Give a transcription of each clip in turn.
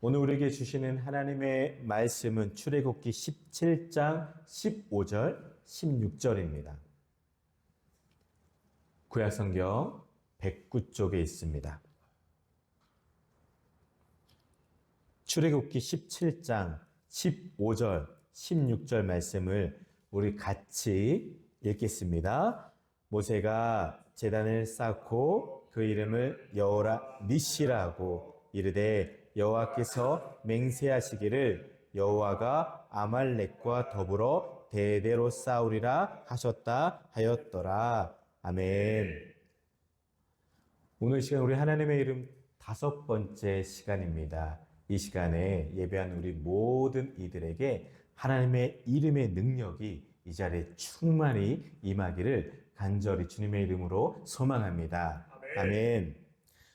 오늘 우리에게 주시는 하나님의 말씀은 출애굽기 17장 15절, 16절입니다. 구약성경 109쪽에 있습니다. 출애굽기 17장 15절, 16절 말씀을 우리 같이 읽겠습니다. 모세가 제단을 쌓고 그 이름을 여호라 니시라고 이르되 여호와께서 맹세하시기를 여호와가 아말렉과 더불어 대대로 싸우리라 하셨다 하였더라. 아멘. 오늘 시간 우리 하나님의 이름 5번째 시간입니다. 이 시간에 예배한 우리 모든 이들에게 하나님의 이름의 능력이 이 자리에 충만히 임하기를 간절히 주님의 이름으로 소망합니다. 아멘.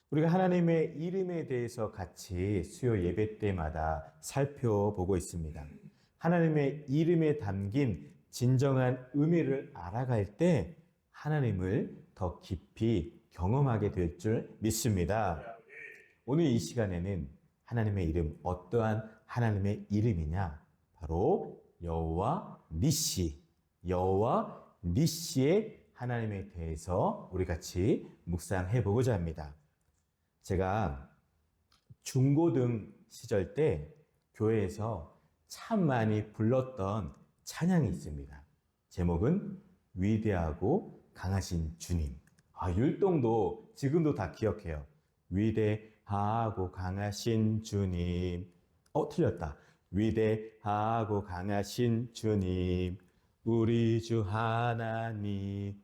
우리가 하나님의 이름에 대해서 같이 수요 예배 때마다 살펴보고 있습니다. 하나님의 이름에 담긴 진정한 의미를 알아갈 때 하나님을 더 깊이 경험하게 될 줄 믿습니다. 오늘 이 시간에는 하나님의 이름, 어떠한 하나님의 이름이냐? 바로 여호와 니시, 여호와 니시의 하나님에 대해서 우리 같이 묵상해 보고자 합니다. 제가 중고등 시절 때 교회에서 참 많이 불렀던 찬양이 있습니다. 제목은 위대하고 강하신 주님. 율동도 지금도 다 기억해요. 위대하고 강하신 주님. 틀렸다. 위대하고 강하신 주님. 우리 주 하나님.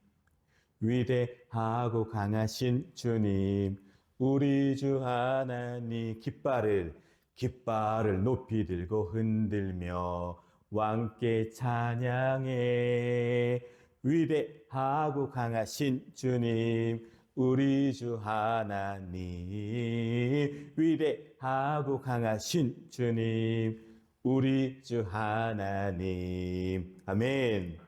위대하고 강하신 주님. 우리 주 하나님. 깃발을 높이 들고 흔들며 왕께 찬양해. 위대하고 강하신 주님, 우리 주 하나님. 위대하고 강하신 주님, 우리 주 하나님. 아멘.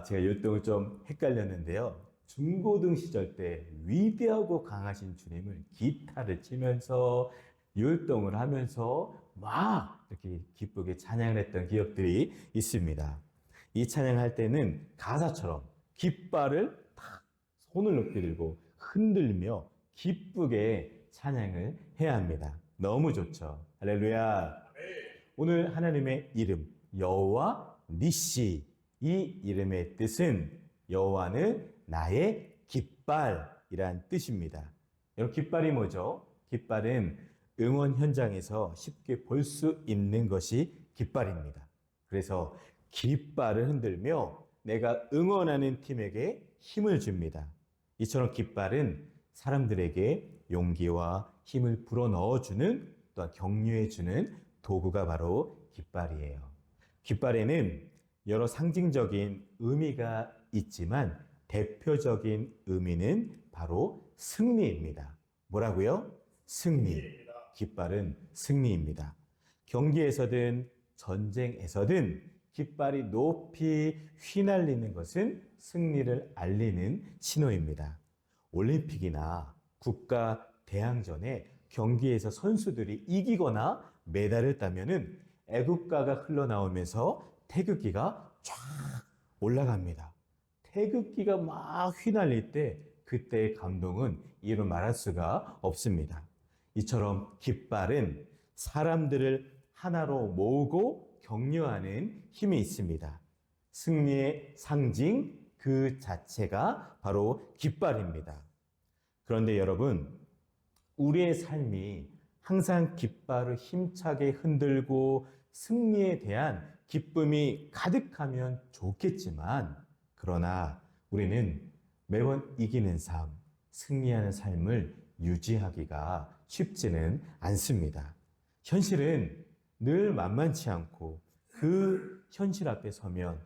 제가 율동을 좀 헷갈렸는데요. 중고등 시절 때 위대하고 강하신 주님을 기타를 치면서 율동을 하면서 막 이렇게 기쁘게 찬양을 했던 기억들이 있습니다. 이 찬양할 때는 가사처럼 깃발을 탁 손을 높이 들고 흔들며 기쁘게 찬양을 해야 합니다. 너무 좋죠. 할렐루야. 오늘 하나님의 이름 여호와 니시, 이 이름의 뜻은 여호와는 나의 깃발이란 뜻입니다. 여러분, 깃발이 뭐죠? 깃발은 응원 현장에서 쉽게 볼 수 있는 것이 깃발입니다. 그래서 깃발을 흔들며 내가 응원하는 팀에게 힘을 줍니다. 이처럼 깃발은 사람들에게 용기와 힘을 불어넣어주는, 또한 격려해주는 도구가 바로 깃발이에요. 깃발에는 여러 상징적인 의미가 있지만 대표적인 의미는 바로 승리입니다. 뭐라고요? 승리. 깃발은 승리입니다. 경기에서든 전쟁에서든 깃발이 높이 휘날리는 것은 승리를 알리는 신호입니다. 올림픽이나 국가 대항전에 경기에서 선수들이 이기거나 메달을 따면은 애국가가 흘러나오면서 태극기가 쫙 올라갑니다. 태극기가 막 휘날릴 때 그때의 감동은 이루 말할 수가 없습니다. 이처럼 깃발은 사람들을 하나로 모으고 격려하는 힘이 있습니다. 승리의 상징 그 자체가 바로 깃발입니다. 그런데 여러분, 우리의 삶이 항상 깃발을 힘차게 흔들고 승리에 대한 기쁨이 가득하면 좋겠지만, 그러나 우리는 매번 이기는 삶, 승리하는 삶을 유지하기가 쉽지는 않습니다. 현실은 늘 만만치 않고 그 현실 앞에 서면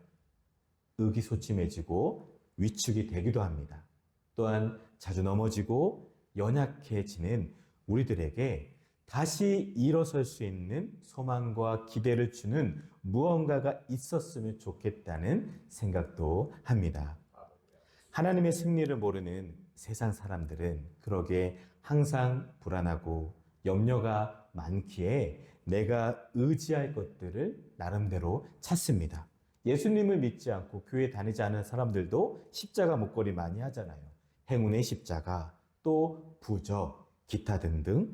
의기소침해지고 위축이 되기도 합니다. 또한 자주 넘어지고 연약해지는 우리들에게 다시 일어설 수 있는 소망과 기대를 주는 무언가가 있었으면 좋겠다는 생각도 합니다. 하나님의 승리를 모르는 세상 사람들은 그러게 항상 불안하고 염려가 많기에 내가 의지할 것들을 나름대로 찾습니다. 예수님을 믿지 않고 교회 다니지 않은 사람들도 십자가 목걸이 많이 하잖아요. 행운의 십자가, 또 부적, 기타 등등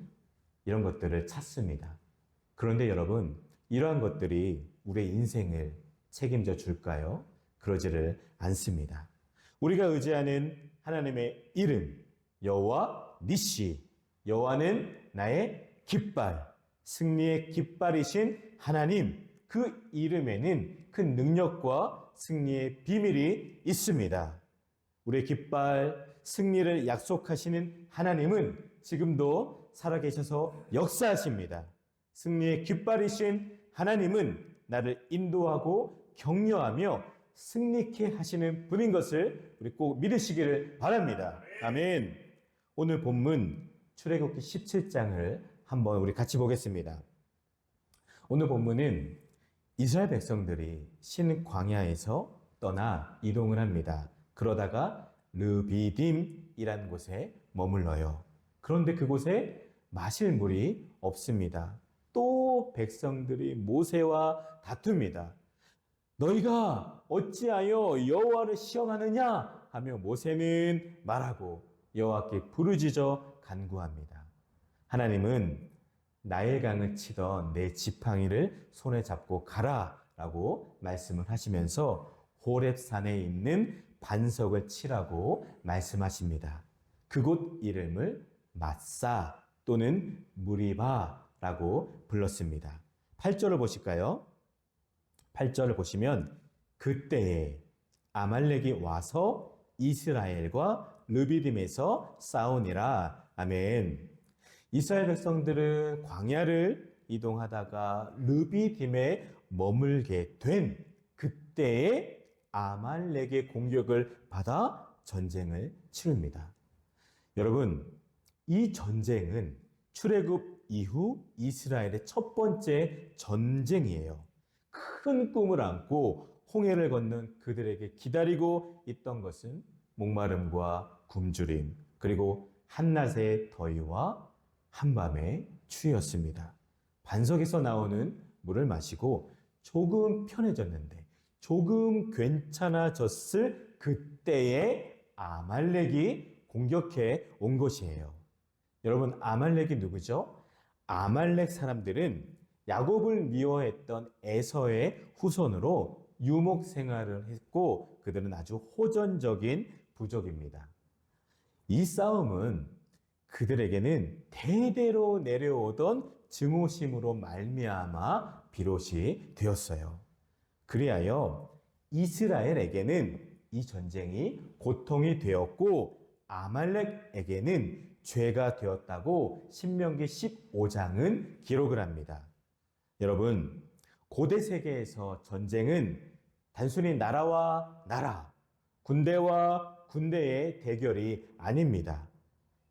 이런 것들을 찾습니다. 그런데 여러분, 이러한 것들이 우리의 인생을 책임져 줄까요? 그러지를 않습니다. 우리가 의지하는 하나님의 이름, 여호와 니시, 여호와는 나의 깃발, 승리의 깃발이신 하나님, 그 이름에는 큰 능력과 승리의 비밀이 있습니다. 우리의 깃발, 승리를 약속하시는 하나님은 지금도 살아계셔서 역사하십니다. 승리의 깃발이신 하나님은 나를 인도하고 격려하며 승리케 하시는 분인 것을 우리 꼭 믿으시기를 바랍니다. 아멘. 오늘 본문 출애굽기 17장을 한번 우리 같이 보겠습니다. 오늘 본문은 이스라엘 백성들이 신 광야에서 떠나 이동을 합니다. 그러다가 르비딤이라는 곳에 머물러요. 그런데 그곳에 마실 물이 없습니다. 또 백성들이 모세와 다툽니다. 너희가 어찌하여 여호와를 시험하느냐 하며 모세는 말하고 여호와께 부르짖어 간구합니다. 하나님은 나일강을 치던 내 지팡이를 손에 잡고 가라 라고 말씀을 하시면서 호렙산에 있는 반석을 치라고 말씀하십니다. 그곳 이름을 마사 또는 무리바라고 불렀습니다. 8절을 보실까요? 8절을 보시면 그때에 아말렉이 와서 이스라엘과 르비딤에서 싸우니라. 아멘. 이스라엘 백성들은 광야를 이동하다가 르비딤에 머물게 된 그때에 아말렉의 공격을 받아 전쟁을 치릅니다. 여러분, 이 전쟁은 출애굽 이후 이스라엘의 첫 번째 전쟁이에요. 큰 꿈을 안고 홍해를 걷는 그들에게 기다리고 있던 것은 목마름과 굶주림, 그리고 한낮의 더위와 한밤의 추위였습니다. 반석에서 나오는 물을 마시고 조금 편해졌는데, 조금 괜찮아졌을 그때에 아말렉이 공격해 온 것이에요. 여러분, 아말렉이 누구죠? 아말렉 사람들은 야곱을 미워했던 에서의 후손으로 유목 생활을 했고 그들은 아주 호전적인 부족입니다. 이 싸움은 그들에게는 대대로 내려오던 증오심으로 말미암아 비롯이 되었어요. 그리하여 이스라엘에게는 이 전쟁이 고통이 되었고 아말렉에게는 죄가 되었다고 신명기 15장은 기록을 합니다. 여러분, 고대 세계에서 전쟁은 단순히 나라와 나라, 군대와 군대의 대결이 아닙니다.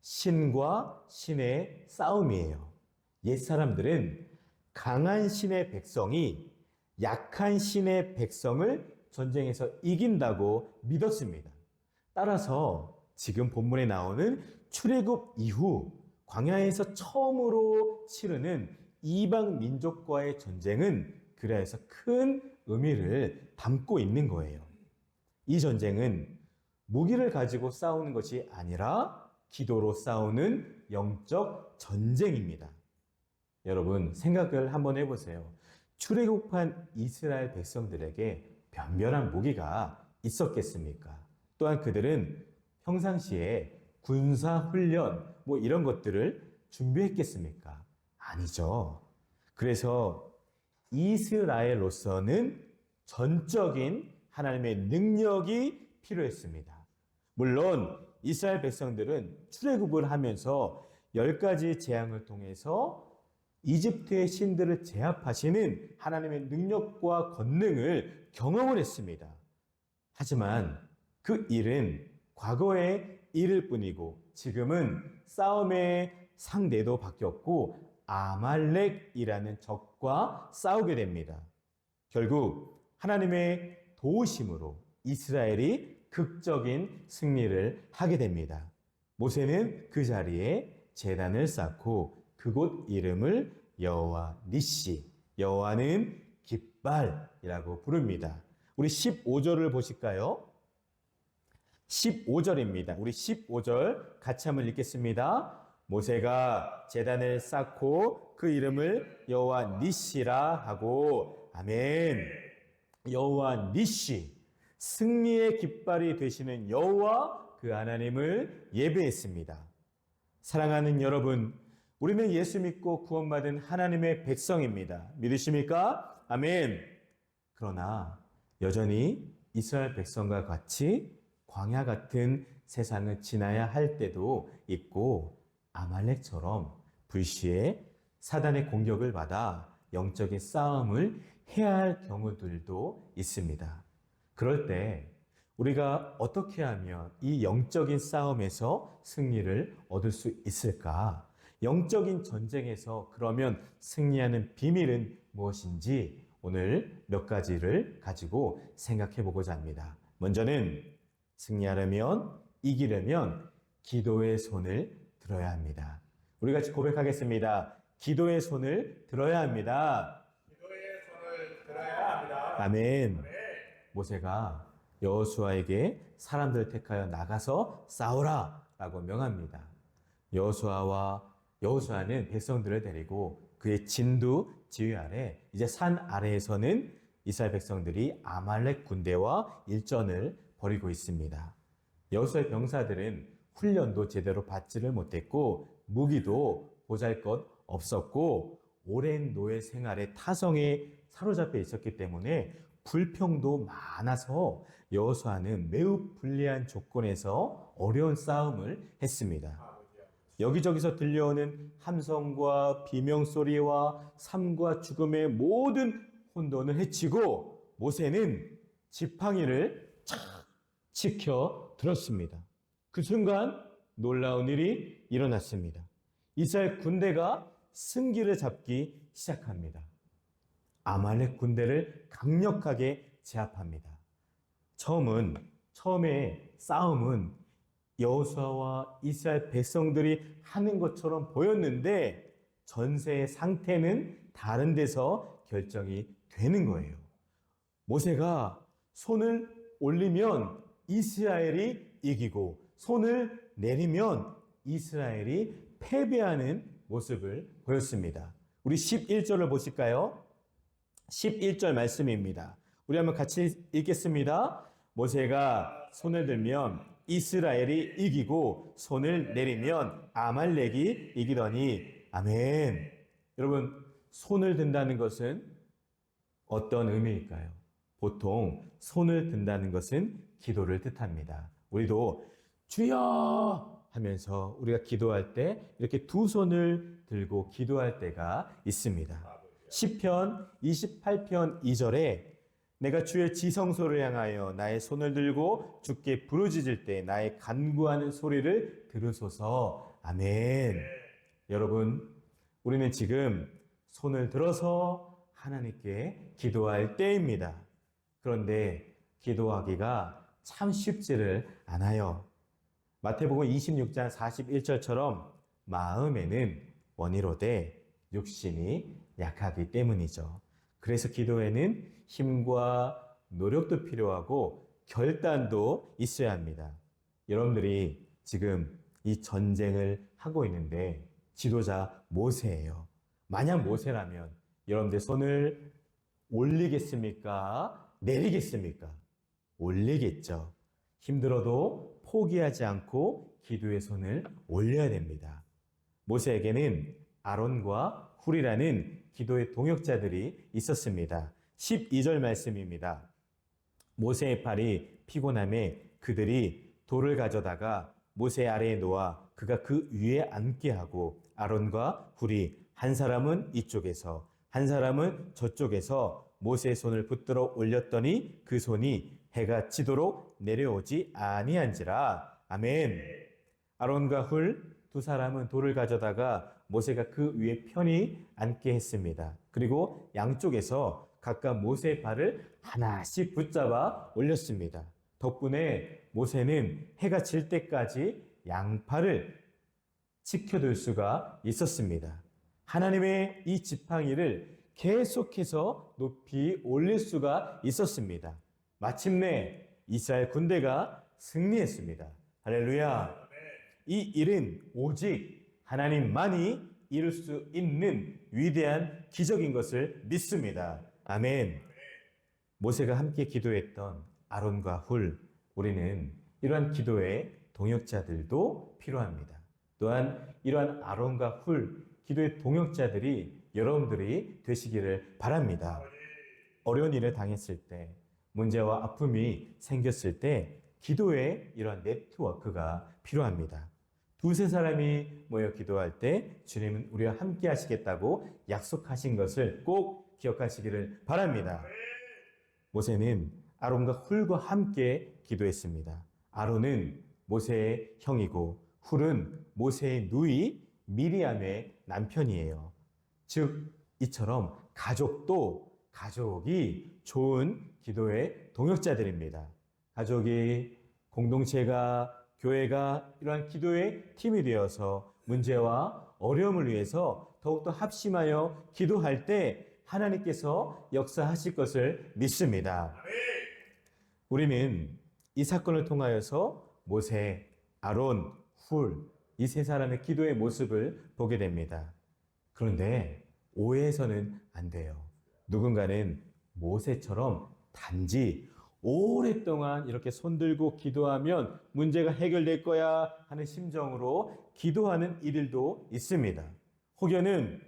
신과 신의 싸움이에요. 옛사람들은 강한 신의 백성이 약한 신의 백성을 전쟁에서 이긴다고 믿었습니다. 따라서 지금 본문에 나오는 출애굽 이후 광야에서 처음으로 치르는 이방 민족과의 전쟁은 그래서 큰 의미를 담고 있는 거예요. 이 전쟁은 무기를 가지고 싸우는 것이 아니라 기도로 싸우는 영적 전쟁입니다. 여러분, 생각을 한번 해보세요. 출애굽한 이스라엘 백성들에게 변변한 무기가 있었겠습니까? 또한 그들은 평상시에 군사훈련 이런 것들을 준비했겠습니까? 아니죠. 그래서 이스라엘로서는 전적인 하나님의 능력이 필요했습니다. 물론 이스라엘 백성들은 출애굽을 하면서 10가지 재앙을 통해서 이집트의 신들을 제압하시는 하나님의 능력과 권능을 경험을 했습니다. 하지만 그 일은 과거의 일일 뿐이고 지금은 싸움의 상대도 바뀌었고 아말렉이라는 적과 싸우게 됩니다. 결국 하나님의 도우심으로 이스라엘이 극적인 승리를 하게 됩니다. 모세는 그 자리에 제단을 쌓고 그 그곳 이름을 여호와 니시, 여호와는 깃발이라고 부릅니다. 우리 15절을 보실까요? 15절입니다. 우리 15절 같이 한번 읽겠습니다. 모세가 제단을 쌓고 그 이름을 여호와 니시라 하고, 아멘. 여호와 니시, 승리의 깃발이 되시는 여호와 그 하나님을 예배했습니다. 사랑하는 여러분, 우리는 예수 믿고 구원받은 하나님의 백성입니다. 믿으십니까? 아멘. 그러나 여전히 이스라엘 백성과 같이 광야 같은 세상을 지나야 할 때도 있고, 아말렉처럼 불시에 사단의 공격을 받아 영적인 싸움을 해야 할 경우들도 있습니다. 그럴 때 우리가 어떻게 하면 이 영적인 싸움에서 승리를 얻을 수 있을까? 영적인 전쟁에서 그러면 승리하는 비밀은 무엇인지 오늘 몇 가지를 가지고 생각해 보고자 합니다. 먼저는 승리하려면, 이기려면 기도의 손을 들어야 합니다. 우리 같이 고백하겠습니다. 기도의 손을 들어야 합니다. 기도의 손을 들어야 합니다. 아멘. 모세가 여호수아에게 사람들을 택하여 나가서 싸우라 라고 명합니다. 여호수아는 백성들을 데리고 그의 진두 지휘 아래, 이제 산 아래에서는 이스라엘 백성들이 아말렉 군대와 일전을 벌이고 있습니다. 여호수아의 병사들은 훈련도 제대로 받지를 못했고, 무기도 보잘것 없었고, 오랜 노예 생활의 타성에 사로잡혀 있었기 때문에 불평도 많아서 여호수아는 매우 불리한 조건에서 어려운 싸움을 했습니다. 여기저기서 들려오는 함성과 비명소리와 삶과 죽음의 모든 혼돈을 해치고 모세는 지팡이를 착 지켜 들었습니다. 그 순간 놀라운 일이 일어났습니다. 이스라엘 군대가 승기를 잡기 시작합니다. 아말렉 군대를 강력하게 제압합니다. 처음에 싸움은 여호수아와 이스라엘 백성들이 하는 것처럼 보였는데 전세의 상태는 다른 데서 결정이 되는 거예요. 모세가 손을 올리면 이스라엘이 이기고 손을 내리면 이스라엘이 패배하는 모습을 보였습니다. 우리 11절을 보실까요? 11절 말씀입니다. 우리 한번 같이 읽겠습니다. 모세가 손을 들면 이스라엘이 이기고 손을 내리면 아말렉이 이기더니, 아멘. 여러분, 손을 든다는 것은 어떤 의미일까요? 보통 손을 든다는 것은 기도를 뜻합니다. 우리도 주여 하면서 우리가 기도할 때 이렇게 두 손을 들고 기도할 때가 있습니다. 시편 28편 2절에 내가 주의 지성소를 향하여 나의 손을 들고 주께 부르짖을 때 나의 간구하는 소리를 들으소서. 아멘. 여러분, 우리는 지금 손을 들어서 하나님께 기도할 때입니다. 그런데 기도하기가 참 쉽지를 않아요. 마태복음 26장 41절처럼 마음에는 원이로되 육신이 약하기 때문이죠. 그래서 기도에는 힘과 노력도 필요하고 결단도 있어야 합니다. 여러분들이 지금 이 전쟁을 하고 있는데 지도자 모세예요. 만약 모세라면 여러분들 손을 올리겠습니까? 내리겠습니까? 올리겠죠. 힘들어도 포기하지 않고 기도의 손을 올려야 됩니다. 모세에게는 아론과 훌이라는 기도의 동역자들이 있었습니다. 12절 말씀입니다. 모세의 팔이 피곤함에 그들이 돌을 가져다가 모세 아래에 놓아 그가 그 위에 앉게 하고 아론과 훌이 한 사람은 이쪽에서 한 사람은 저쪽에서 모세의 손을 붙들어 올렸더니 그 손이 해가 지도록 내려오지 아니한지라. 아멘. 아론과 훌 두 사람은 돌을 가져다가 모세가 그 위에 편히 앉게 했습니다. 그리고 양쪽에서 각각 모세의 발을 하나씩 붙잡아 올렸습니다. 덕분에 모세는 해가 질 때까지 양팔을 지켜둘 수가 있었습니다. 하나님의 이 지팡이를 계속해서 높이 올릴 수가 있었습니다. 마침내 이스라엘 군대가 승리했습니다. 할렐루야. 이 일은 오직 하나님만이 이룰 수 있는 위대한 기적인 것을 믿습니다. 아멘. 모세가 함께 기도했던 아론과 훌, 우리는 이러한 기도의 동역자들도 필요합니다. 또한 이러한 아론과 훌, 기도의 동역자들이 여러분들이 되시기를 바랍니다. 어려운 일을 당했을 때, 문제와 아픔이 생겼을 때 기도의 이러한 네트워크가 필요합니다. 두세 사람이 모여 기도할 때 주님은 우리와 함께 하시겠다고 약속하신 것을 꼭 기억하시기를 바랍니다. 모세는 아론과 훌과 함께 기도했습니다. 아론은 모세의 형이고 훌은 모세의 누이 미리암의 남편이에요. 즉 이처럼 가족이 좋은 기도의 동역자들입니다. 가족이, 공동체가, 교회가 이러한 기도의 팀이 되어서 문제와 어려움을 위해서 더욱더 합심하여 기도할 때 하나님께서 역사하실 것을 믿습니다. 우리는 이 사건을 통하여서 모세, 아론, 훌, 이 세 사람의 기도의 모습을 보게 됩니다. 그런데 오해해서는 안 돼요. 누군가는 모세처럼 단지 오랫동안 이렇게 손들고 기도하면 문제가 해결될 거야 하는 심정으로 기도하는 이들도 있습니다. 혹여는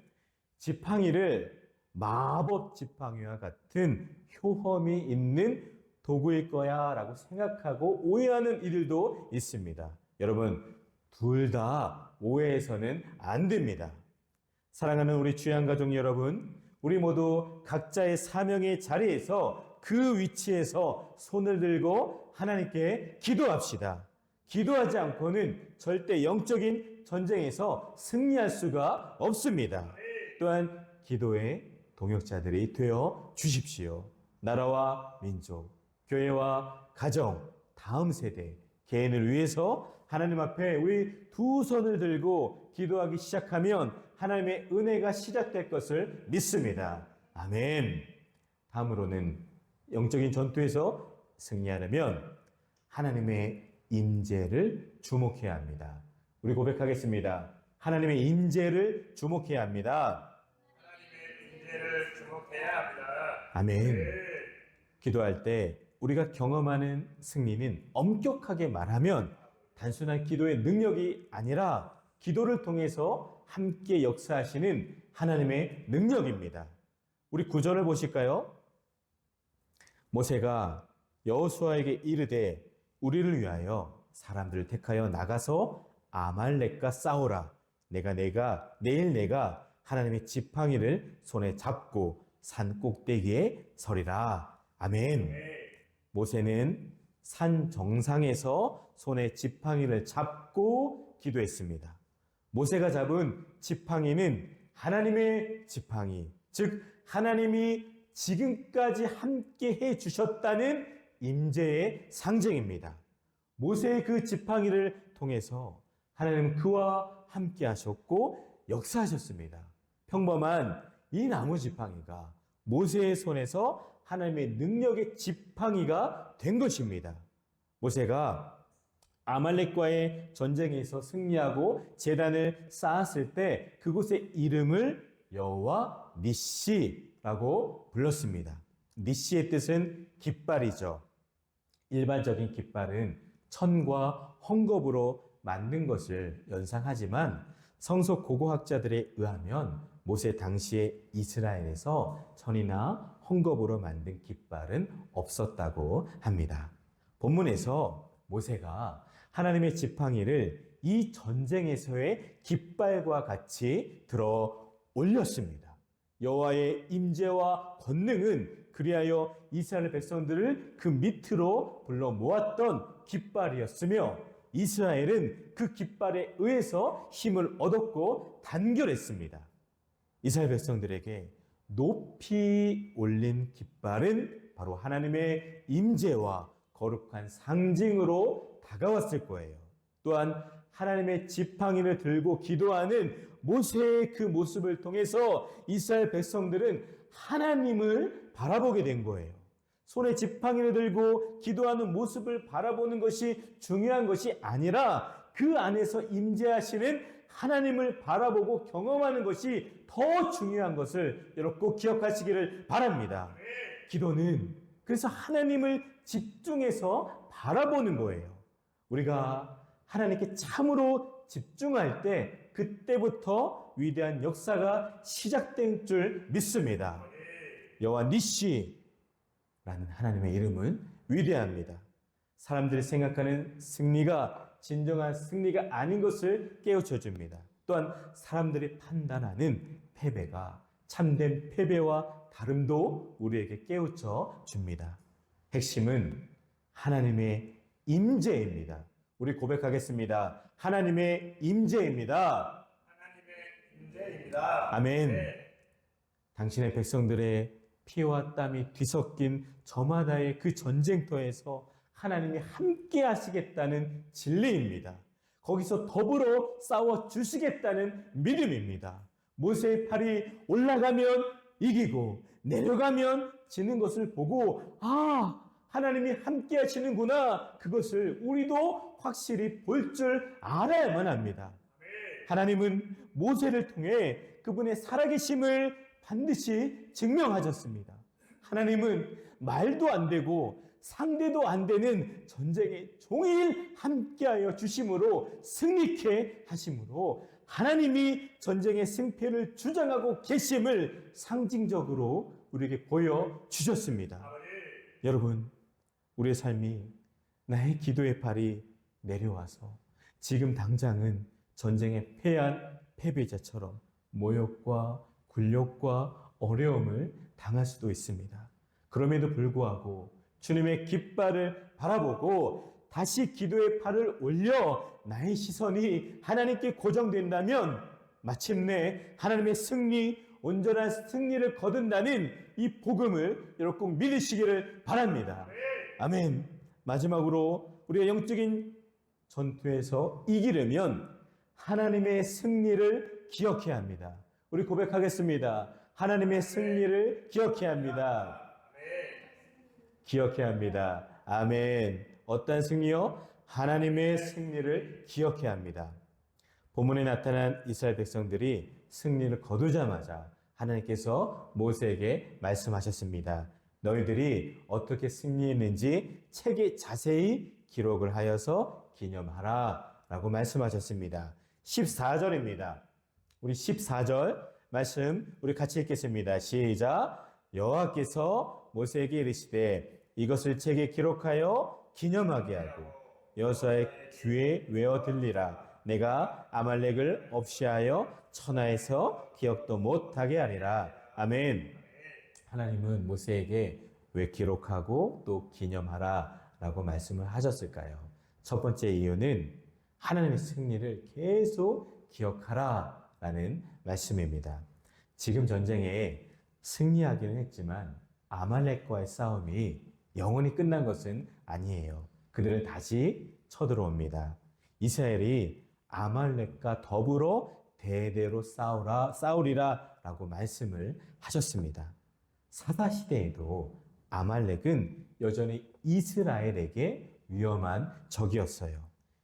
지팡이를 마법 지팡이와 같은 효험이 있는 도구일 거야 라고 생각하고 오해하는 이들도 있습니다. 여러분, 둘 다 오해해서는 안 됩니다. 사랑하는 우리 주양 가족 여러분, 우리 모두 각자의 사명의 자리에서 그 위치에서 손을 들고 하나님께 기도합시다. 기도하지 않고는 절대 영적인 전쟁에서 승리할 수가 없습니다. 또한 기도의 동역자들이 되어 주십시오. 나라와 민족, 교회와 가정, 다음 세대, 개인을 위해서 하나님 앞에 우리 두 손을 들고 기도하기 시작하면 하나님의 은혜가 시작될 것을 믿습니다. 아멘. 다음으로는 영적인 전투에서 승리하려면 하나님의 임재를 주목해야 합니다. 우리 고백하겠습니다. 하나님의 임재를 주목해야 합니다. 하나님의 임재를 주목해야 합니다. 아멘. 기도할 때 우리가 경험하는 승리는 엄격하게 말하면 단순한 기도의 능력이 아니라 기도를 통해서 함께 역사하시는 하나님의 능력입니다. 우리 구절을 보실까요? 모세가 여호수아에게 이르되 우리를 위하여 사람들을 택하여 나가서 아말렉과 싸우라. 내일 내가 하나님의 지팡이를 손에 잡고 산 꼭대기에 서리라. 아멘. 모세는 산 정상에서 손에 지팡이를 잡고 기도했습니다. 모세가 잡은 지팡이는 하나님의 지팡이, 즉 하나님이 지금까지 함께 해 주셨다는 임재의 상징입니다. 모세의 그 지팡이를 통해서 하나님은 그와 함께 하셨고 역사하셨습니다. 평범한 이 나무 지팡이가 모세의 손에서 하나님의 능력의 지팡이가 된 것입니다. 모세가 아말렉과의 전쟁에서 승리하고 제단을 쌓았을 때 그곳의 이름을 여호와 니시라고 불렀습니다. 니시의 뜻은 깃발이죠. 일반적인 깃발은 천과 헝겊으로 만든 것을 연상하지만 성서 고고학자들에 의하면 모세 당시에 이스라엘에서 천이나 헝겊으로 만든 깃발은 없었다고 합니다. 본문에서 모세가 하나님의 지팡이를 이 전쟁에서의 깃발과 같이 들어 올렸습니다. 여호와의 임재와 권능은 그리하여 이스라엘 백성들을 그 밑으로 불러 모았던 깃발이었으며 이스라엘은 그 깃발에 의해서 힘을 얻었고 단결했습니다. 이스라엘 백성들에게 높이 올린 깃발은 바로 하나님의 임재와 거룩한 상징으로 다가왔을 거예요. 또한 하나님의 지팡이를 들고 기도하는 모세의 그 모습을 통해서 이스라엘 백성들은 하나님을 바라보게 된 거예요. 손에 지팡이를 들고 기도하는 모습을 바라보는 것이 중요한 것이 아니라 그 안에서 임재하시는 하나님을 바라보고 경험하는 것이 더 중요한 것을 여러분 꼭 기억하시기를 바랍니다. 기도는 그래서 하나님을 집중해서 바라보는 거예요. 우리가 하나님께 참으로 집중할 때 그때부터 위대한 역사가 시작된 줄 믿습니다. 여호와 니시라는 하나님의 이름은 위대합니다. 사람들이 생각하는 승리가 진정한 승리가 아닌 것을 깨우쳐 줍니다. 또한 사람들이 판단하는 패배가 참된 패배와 다름도 우리에게 깨우쳐 줍니다. 핵심은 하나님의 임재입니다. 우리 고백하겠습니다. 하나님의 임재입니다. 하나님의 임재입니다. 아멘. 네. 당신의 백성들의 피와 땀이 뒤섞인 저마다의 그 전쟁터에서 하나님이 함께 하시겠다는 진리입니다. 거기서 더불어 싸워 주시겠다는 믿음입니다. 모세의 팔이 올라가면 이기고 내려가면 지는 것을 보고 하나님이 함께 하시는구나. 그것을 우리도 확실히 볼 줄 알아야만 합니다. 하나님은 모세를 통해 그분의 살아계심을 반드시 증명하셨습니다. 하나님은 말도 안 되고 상대도 안 되는 전쟁에 종일 함께하여 주심으로 승리케 하심으로 하나님이 전쟁의 승패를 주장하고 계심을 상징적으로 우리에게 보여주셨습니다. 여러분, 우리의 삶이 나의 기도의 팔이 내려와서 지금 당장은 전쟁에 패한 패배자처럼 모욕과 굴욕과 어려움을 당할 수도 있습니다. 그럼에도 불구하고 주님의 깃발을 바라보고 다시 기도의 팔을 올려 나의 시선이 하나님께 고정된다면 마침내 하나님의 승리, 온전한 승리를 거둔다는 이 복음을 여러분 꼭 믿으시기를 바랍니다. 아멘. 마지막으로 우리가 영적인 전투에서 이기려면 하나님의 승리를 기억해야 합니다. 우리 고백하겠습니다. 하나님의 승리를 기억해야 합니다. 기억해야 합니다. 아멘. 어떤 승리요? 하나님의 승리를 기억해야 합니다. 본문에 나타난 이스라엘 백성들이 승리를 거두자마자 하나님께서 모세에게 말씀하셨습니다. 너희들이 어떻게 승리했는지 책에 자세히 기록을 하여서 기념하라 라고 말씀하셨습니다. 14절입니다. 우리 14절 말씀 우리 같이 읽겠습니다. 시작. 여호와께서 모세에게 이르시되 이것을 책에 기록하여 기념하게 하고 여호수아의 귀에 외어 들리라. 내가 아말렉을 없이하여 천하에서 기억도 못하게 하리라. 아멘. 하나님은 모세에게 왜 기록하고 또 기념하라 라고 말씀을 하셨을까요? 첫 번째 이유는 하나님의 승리를 계속 기억하라 라는 말씀입니다. 지금 전쟁에 승리하기는 했지만 아말렉과의 싸움이 영원히 끝난 것은 아니에요. 그들은 다시 쳐들어옵니다. 이스라엘이 아말렉과 더불어 대대로 싸우리라 라고 말씀을 하셨습니다. 사사시대에도 아말렉은 여전히 이스라엘에게 위험한 적이었어요.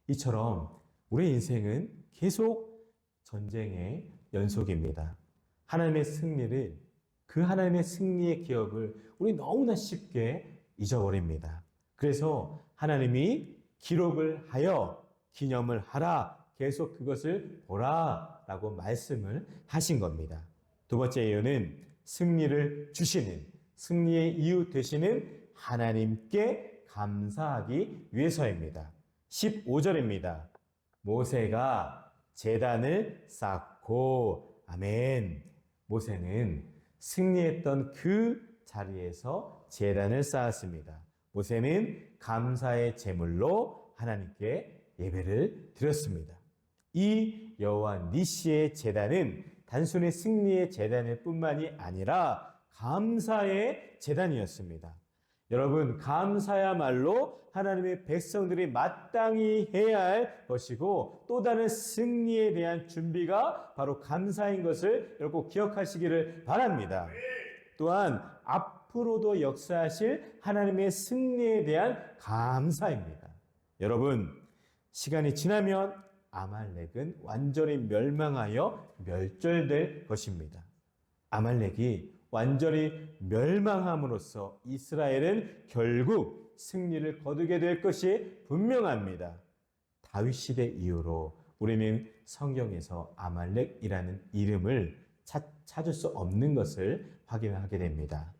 이처럼 우리의 인생은 계속 전쟁의 연속입니다. 하나님의 승리를, 그 하나님의 승리의 기억을 우리 너무나 쉽게 잊어버립니다. 그래서 하나님이 기록을 하여 기념을 하라, 계속 그것을 보라 라고 말씀을 하신 겁니다. 두 번째 이유는 승리를 주시는, 승리의 이유 되시는 하나님께 감사하기 위해서입니다. 15절입니다. 모세가 제단을 쌓고, 아멘. 모세는 승리했던 그 자리에서 제단을 쌓았습니다. 모세는 감사의 제물로 하나님께 예배를 드렸습니다. 이 여호와 니시의 제단은 단순히 승리의 제단일 뿐만이 아니라 감사의 제단이었습니다. 여러분, 감사야말로 하나님의 백성들이 마땅히 해야 할 것이고 또 다른 승리에 대한 준비가 바로 감사인 것을 여러분 꼭 기억하시기를 바랍니다. 또한 앞으로도 역사하실 하나님의 승리에 대한 감사입니다. 여러분, 시간이 지나면 아말렉은 완전히 멸망하여 멸절될 것입니다. 아말렉이 완전히 멸망함으로써 이스라엘은 결국 승리를 거두게 될 것이 분명합니다. 다윗 시대 이후로 우리는 성경에서 아말렉이라는 이름을 찾을 수 없는 것을 확인하게 됩니다.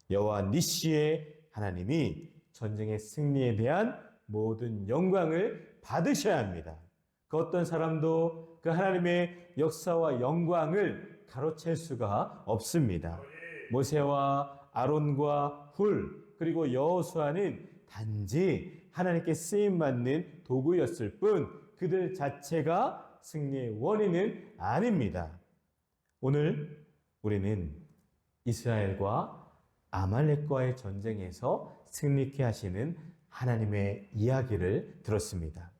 여호와 니시의 하나님이 전쟁의 승리에 대한 모든 영광을 받으셔야 합니다. 그 어떤 사람도 그 하나님의 역사와 영광을 가로챌 수가 없습니다. 모세와 아론과 훌 그리고 여호수아는 단지 하나님께 쓰임받는 도구였을 뿐 그들 자체가 승리의 원인은 아닙니다. 오늘 우리는 이스라엘과 아말렉과의 전쟁에서 승리케 하시는 하나님의 이야기를 들었습니다.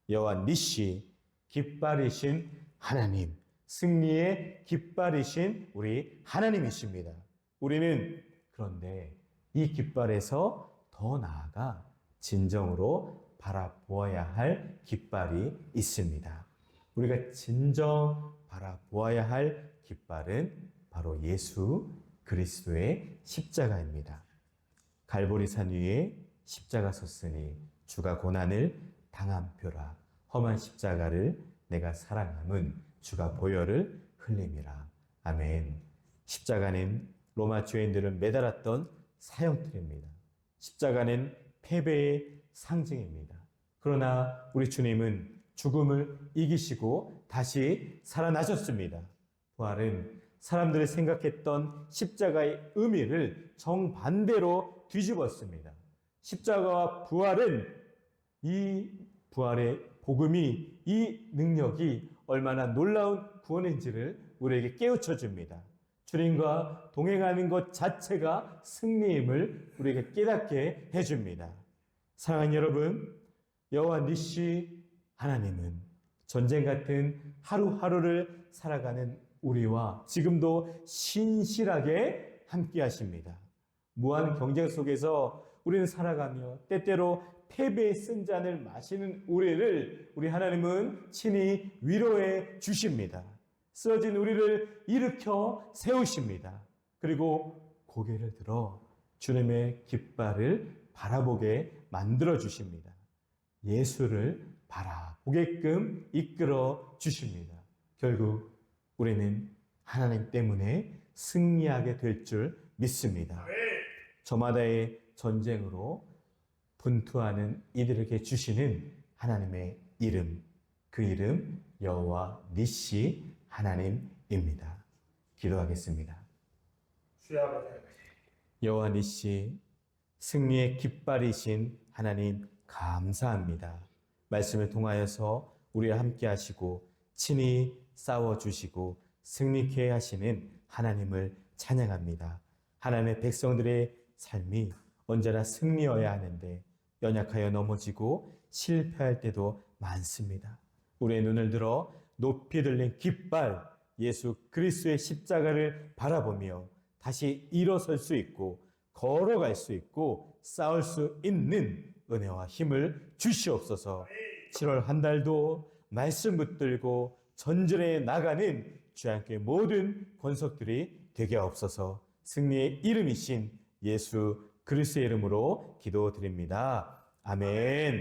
여호와 니시, 깃발이신 하나님, 승리의 깃발이신 우리 하나님이십니다. 우리는 그런데 이 깃발에서 더 나아가 진정으로 바라보아야 할 깃발이 있습니다. 우리가 진정 바라보아야 할 깃발은 바로 예수 그리스도의 십자가입니다. 갈보리산 위에 십자가 섰으니 주가 고난을 당한 표라. 험한 십자가를 내가 사랑함은 주가 보혈을 흘림이라. 아멘. 십자가는 로마 죄인들을 매달았던 사형틀입니다. 십자가는 패배의 상징입니다. 그러나 우리 주님은 죽음을 이기시고 다시 살아나셨습니다. 부활은 사람들이 생각했던 십자가의 의미를 정반대로 뒤집었습니다. 십자가와 부활은 이 부활의 복음이 이 능력이 얼마나 놀라운 구원인지를 우리에게 깨우쳐 줍니다. 주님과 동행하는 것 자체가 승리임을 우리에게 깨닫게 해줍니다. 사랑하는 여러분, 여호와 니시 하나님은 전쟁 같은 하루하루를 살아가는 우리와 지금도 신실하게 함께 하십니다. 무한 경쟁 속에서 우리는 살아가며 때때로 패배의 쓴 잔을 마시는 우리 하나님은 친히 위로해 주십니다. 쓰러진 우리를 일으켜 세우십니다. 그리고 고개를 들어 주님의 깃발을 바라보게 만들어 주십니다. 예수를 바라보게끔 이끌어 주십니다. 결국 우리는 하나님 때문에 승리하게 될 줄 믿습니다. 저마다의 전쟁으로 분투하는 이들에게 주시는 하나님의 이름, 그 이름 여호와 니시 하나님입니다. 기도하겠습니다. 주여 아버지, 여호와 니시 승리의 깃발이신 하나님 감사합니다. 말씀을 통하여서 우리와 함께 하시고 친히 싸워주시고 승리케 하시는 하나님을 찬양합니다. 하나님의 백성들의 삶이 언제나 승리여야 하는데 연약하여 넘어지고 실패할 때도 많습니다. 우리의 눈을 들어 높이 들린 깃발 예수 그리스도의 십자가를 바라보며 다시 일어설 수 있고 걸어갈 수 있고 싸울 수 있는 은혜와 힘을 주시옵소서. 7월 한 달도 말씀 붙들고 전진해 나가는 주님께 모든 권속들이 되게 없어서 승리의 이름이신 예수 그리스도의 이름으로 기도드립니다. 아멘.